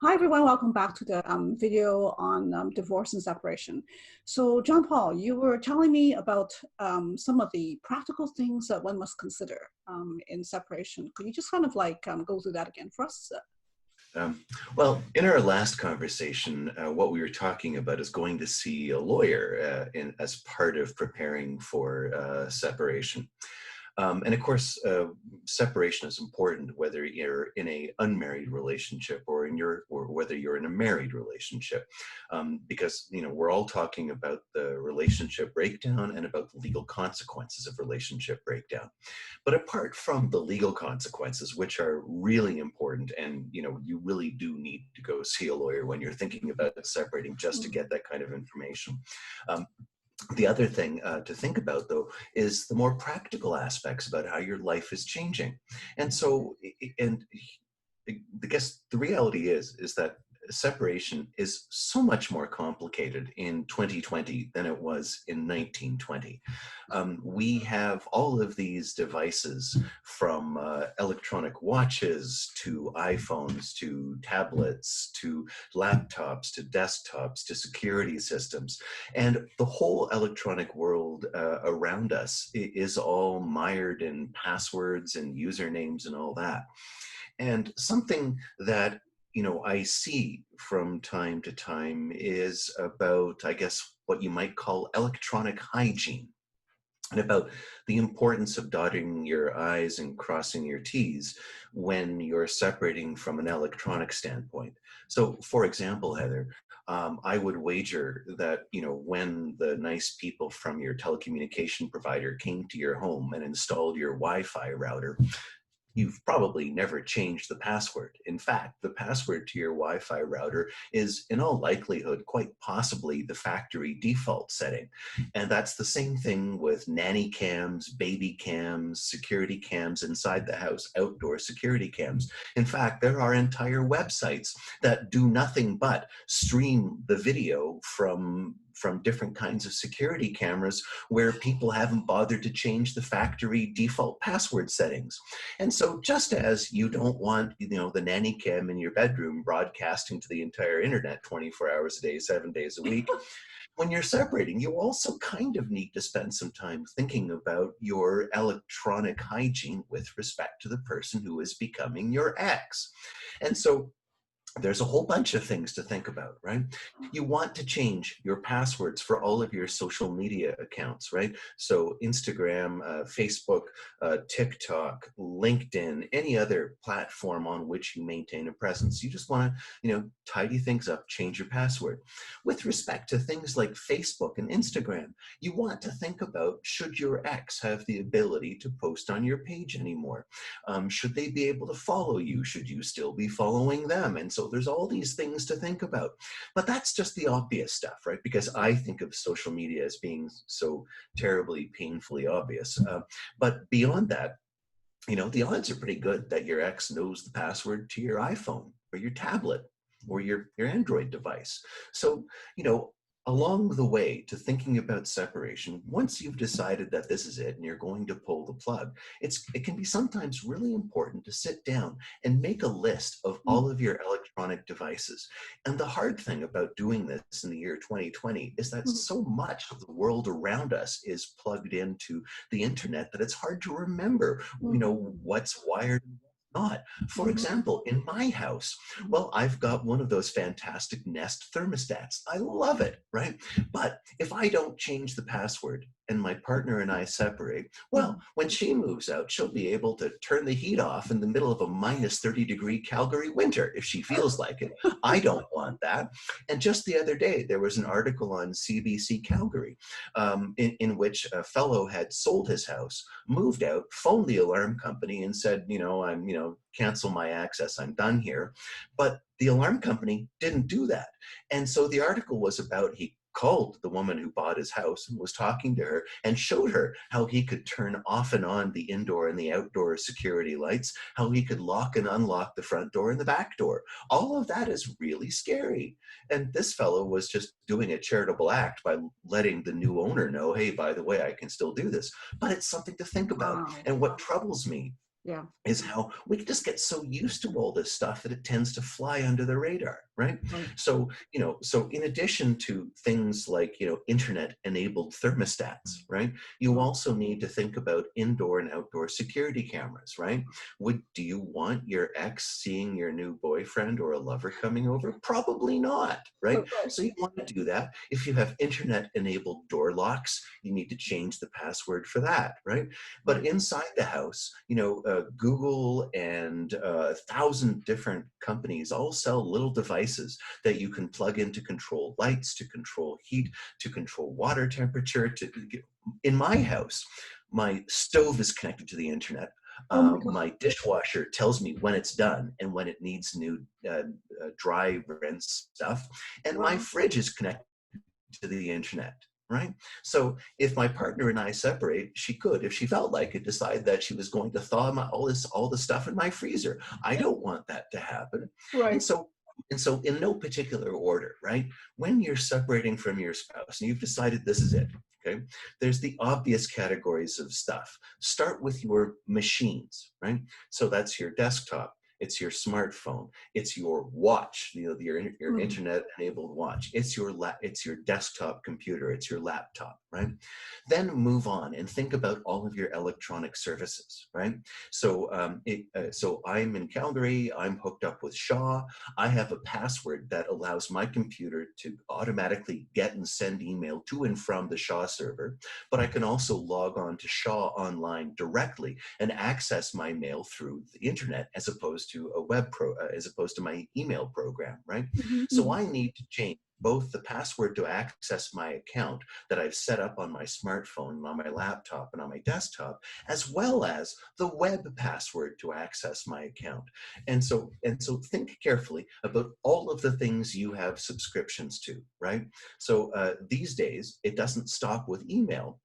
Hi everyone, welcome back to the video on divorce and separation. So John-Paul, you were telling me about some of the practical things that one must consider in separation. Could you just kind of like go through that again for us? Well, in our last conversation, what we were talking about is going to see a lawyer as part of preparing for separation. And of course, separation is important whether you're in an unmarried relationship or whether you're in a married relationship, because we're all talking about the relationship breakdown and about the legal consequences of relationship breakdown. But apart from the legal consequences, which are really important, and you really do need to go see a lawyer when you're thinking about separating just to get that kind of information. The other thing to think about, though, is the more practical aspects about how your life is changing. And so, and I guess the reality is that separation is so much more complicated in 2020 than it was in 1920. We have all of these devices, from electronic watches to iPhones to tablets to laptops to desktops to security systems, and the whole electronic world around us is all mired in passwords and usernames and all that. And something that I see from time to time is about, I guess, what you might call electronic hygiene, and about the importance of dotting your I's and crossing your T's when you're separating from an electronic standpoint. So, for example, Heather, I would wager that, when the nice people from your telecommunication provider came to your home and installed your Wi-Fi router, you've probably never changed the password. In fact, the password to your Wi-Fi router is, in all likelihood, quite possibly the factory default setting. And that's the same thing with nanny cams, baby cams, security cams inside the house, outdoor security cams. In fact, there are entire websites that do nothing but stream the video from different kinds of security cameras where people haven't bothered to change the factory default password settings. And so just as you don't want, the nanny cam in your bedroom broadcasting to the entire internet 24 hours a day, 7 days a week, when you're separating, you also kind of need to spend some time thinking about your electronic hygiene with respect to the person who is becoming your ex. And so there's a whole bunch of things to think about, right? You want to change your passwords for all of your social media accounts, right? So Instagram, Facebook, TikTok, LinkedIn, any other platform on which you maintain a presence. You just want to, tidy things up, change your password. With respect to things like Facebook and Instagram, you want to think about, should your ex have the ability to post on your page anymore? Should they be able to follow you? Should you still be following them? And so there's all these things to think about. But that's just the obvious stuff, right? Because I think of social media as being so terribly, painfully obvious. But beyond that, the odds are pretty good that your ex knows the password to your iPhone or your tablet or your Android device. So, along the way to thinking about separation, once you've decided that this is it and you're going to pull the plug, it can be sometimes really important to sit down and make a list of all of your electronic devices. And the hard thing about doing this in the year 2020 is that so much of the world around us is plugged into the internet that it's hard to remember, what's wired and not. For example, in my house, well, I've got one of those fantastic Nest thermostats. I love it, right? But if I don't change the password and my partner and I separate, well, when she moves out, she'll be able to turn the heat off in the middle of a minus 30-degree Calgary winter if she feels like it. I don't want that. And just the other day, there was an article on CBC Calgary in which a fellow had sold his house, moved out, phoned the alarm company and said, cancel my access, I'm done here. But the alarm company didn't do that. And so the article was about, he called the woman who bought his house and was talking to her and showed her how he could turn off and on the indoor and the outdoor security lights, how he could lock and unlock the front door and the back door. All of that is really scary. And this fellow was just doing a charitable act by letting the new owner know, hey, by the way, I can still do this. But it's something to think about. Wow. And what troubles me Yeah. is how we just get so used to all this stuff that it tends to fly under the radar, right? Right. So, so in addition to things like, internet enabled thermostats, right? You Right. also need to think about indoor and outdoor security cameras, right? Do you want your ex seeing your new boyfriend or a lover coming over? Probably not, right? Right. So you want to do that. If you have internet enabled door locks, you need to change the password for that, right? But Right. inside the house, Google and 1,000 different companies all sell little devices that you can plug in to control lights, to control heat, to control water temperature. In my house, my stove is connected to the internet. Oh my God. My dishwasher tells me when it's done and when it needs new dry rinse stuff. And my Wow. fridge is connected to the internet, right? So if my partner and I separate, she could, if she felt like it, decide that she was going to thaw all the stuff in my freezer. I don't want that to happen. And Right. so in no particular order, right? When you're separating from your spouse and you've decided this is it, okay? There's the obvious categories of stuff. Start with your machines, right? So that's your desktop, it's your smartphone, it's your watch, your Mm. internet-enabled watch, it's your desktop computer, it's your laptop, right? Then move on and think about all of your electronic services, right? So, so I'm in Calgary. I'm hooked up with Shaw. I have a password that allows my computer to automatically get and send email to and from the Shaw server, but I can also log on to Shaw online directly and access my mail through the internet as opposed to as opposed to my email program, right? Mhm, So mhm. I need to change both the password to access my account that I've set up on my smartphone, on my laptop, and on my desktop, as well as the web password to access my account. And so think carefully about all of the things you have subscriptions to, right? So these days, it doesn't stop with email.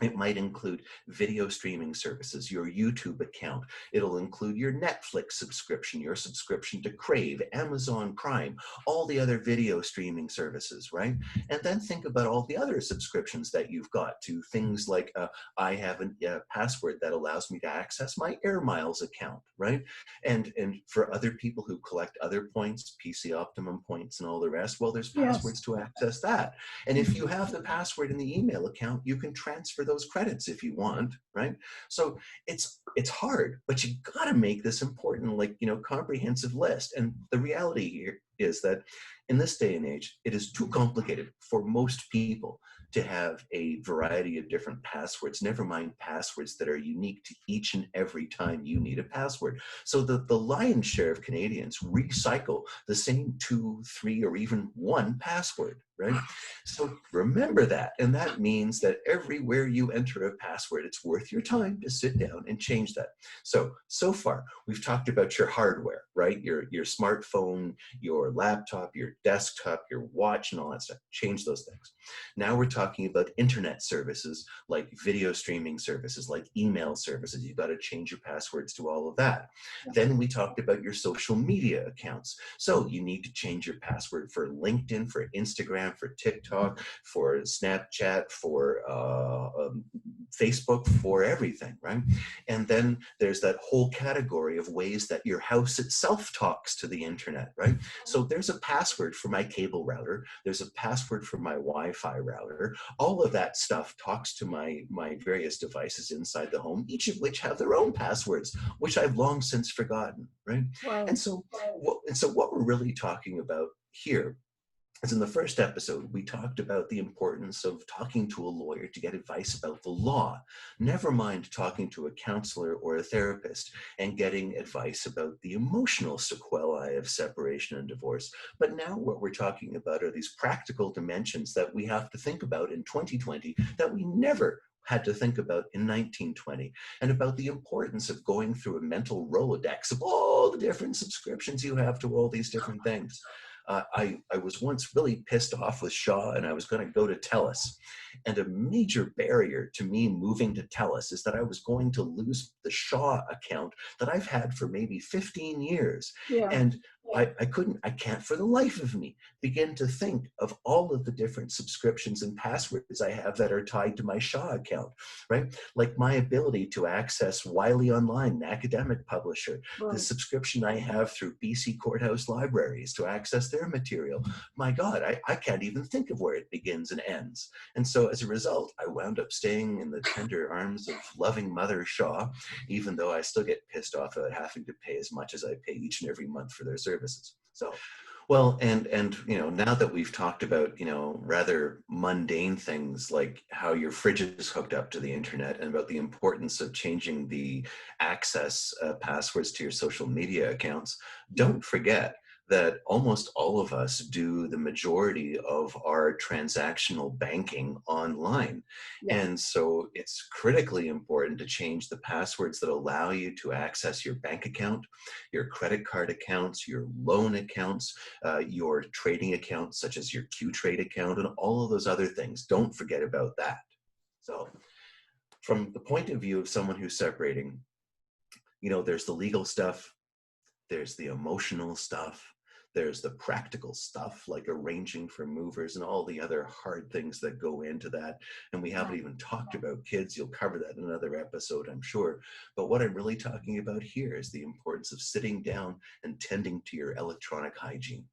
It might include video streaming services, your YouTube account. It'll include your Netflix subscription, your subscription to Crave, Amazon Prime, all the other video streaming services, right? And then think about all the other subscriptions that you've got to things like I have a password that allows me to access my Air Miles account, right? And for other people who collect other points, PC Optimum points and all the rest, well, there's Yes. passwords to access that. And if you Mhm. have the password in the email account, you can transfer those credits if you want, right? So it's hard, but you got to make this important, like, comprehensive list. And the reality here is that in this day and age, it is too complicated for most people to have a variety of different passwords, never mind passwords that are unique to each and every time you need a password. So the lion's share of Canadians recycle the same 2, 3, or even one password, right? So remember that. And that means that everywhere you enter a password, it's worth your time to sit down and change that. So far, we've talked about your hardware, right? Your smartphone, your laptop, your desktop, your watch, and all that stuff. Change those things. Now we're talking about internet services like video streaming services, like email services. You've got to change your passwords to all of that. Yeah. Then we talked about your social media accounts. So you need to change your password for LinkedIn, for Instagram, for TikTok, for Snapchat, for Facebook, for everything, right? And then there's that whole category of ways that your house itself talks to the internet, right? So there's a password for my cable router. There's a password for my Wi-Fi router. All of that stuff talks to my various devices inside the home, each of which have their own passwords, which I've long since forgotten, right? Wow. And so what we're really talking about here is, in the first episode, we talked about the importance of talking to a lawyer to get advice about the law, never mind talking to a counselor or a therapist and getting advice about the emotional sequelae of separation and divorce. But now what we're talking about are these practical dimensions that we have to think about in 2020 that we never had to think about in 1920, and about the importance of going through a mental Rolodex of all the different subscriptions you have to all these different things. I was once really pissed off with Shaw, and I was going to go to TELUS. And a major barrier to me moving to TELUS is that I was going to lose the Shaw account that I've had for maybe 15 years. Yeah. And I can't for the life of me begin to think of all of the different subscriptions and passwords I have that are tied to my Shaw account, right? Like my ability to access Wiley Online, an academic publisher, the subscription I have through BC Courthouse Libraries to access their material. My God, I can't even think of where it begins and ends. And so as a result, I wound up staying in the tender arms of loving Mother Shaw, even though I still get pissed off at having to pay as much as I pay each and every month for their services. So, well, and you know, now that we've talked about, you know, rather mundane things like how your fridge is hooked up to the internet and about the importance of changing the access passwords to your social media accounts, don't forget that almost all of us do the majority of our transactional banking online. Yeah. And so it's critically important to change the passwords that allow you to access your bank account, your credit card accounts, your loan accounts, your trading accounts, such as your Q-Trade account, and all of those other things. Don't forget about that. So from the point of view of someone who's separating, you know, there's the legal stuff, there's the emotional stuff, there's the practical stuff like arranging for movers and all the other hard things that go into that. And we haven't even talked about kids. You'll cover that in another episode, I'm sure. But what I'm really talking about here is the importance of sitting down and tending to your electronic hygiene.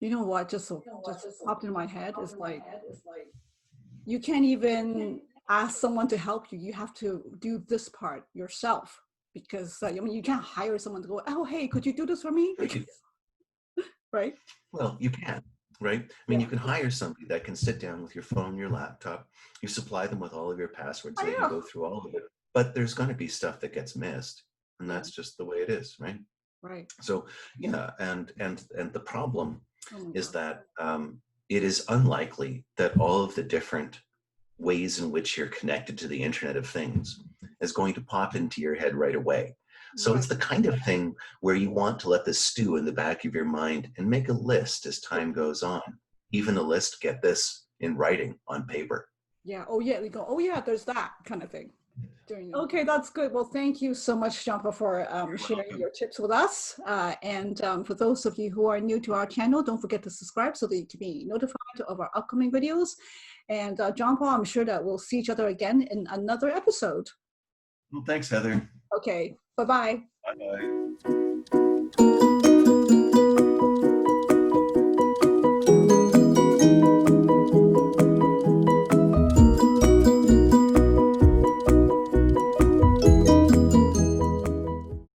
You know what just popped in my head is like, you can't even ask someone to help you. You have to do this part yourself, because I mean, you can't hire someone to go, oh, hey, could you do this for me? Right? Well, you can, right? I mean, you can hire somebody that can sit down with your phone, your laptop, you supply them with all of your passwords, they can go through all of it. But there's going to be stuff that gets missed, and that's just the way it is, right? Right. So yeah, and the problem is that it is unlikely that all of the different ways in which you're connected to the Internet of Things is going to pop into your head right away. So it's the kind of thing where you want to let this stew in the back of your mind and make a list as time goes on. Even a list, get this, in writing on paper. Yeah. Oh yeah. We go, oh yeah, there's that kind of thing. Okay, that's good. Well, thank you so much, John-Paul, for sharing your tips with us. And for those of you who are new to our channel, don't forget to subscribe so that you can be notified of our upcoming videos. And John-Paul, I'm sure that we'll see each other again in another episode. Well, thanks, Heather. Okay, bye-bye. Bye-bye.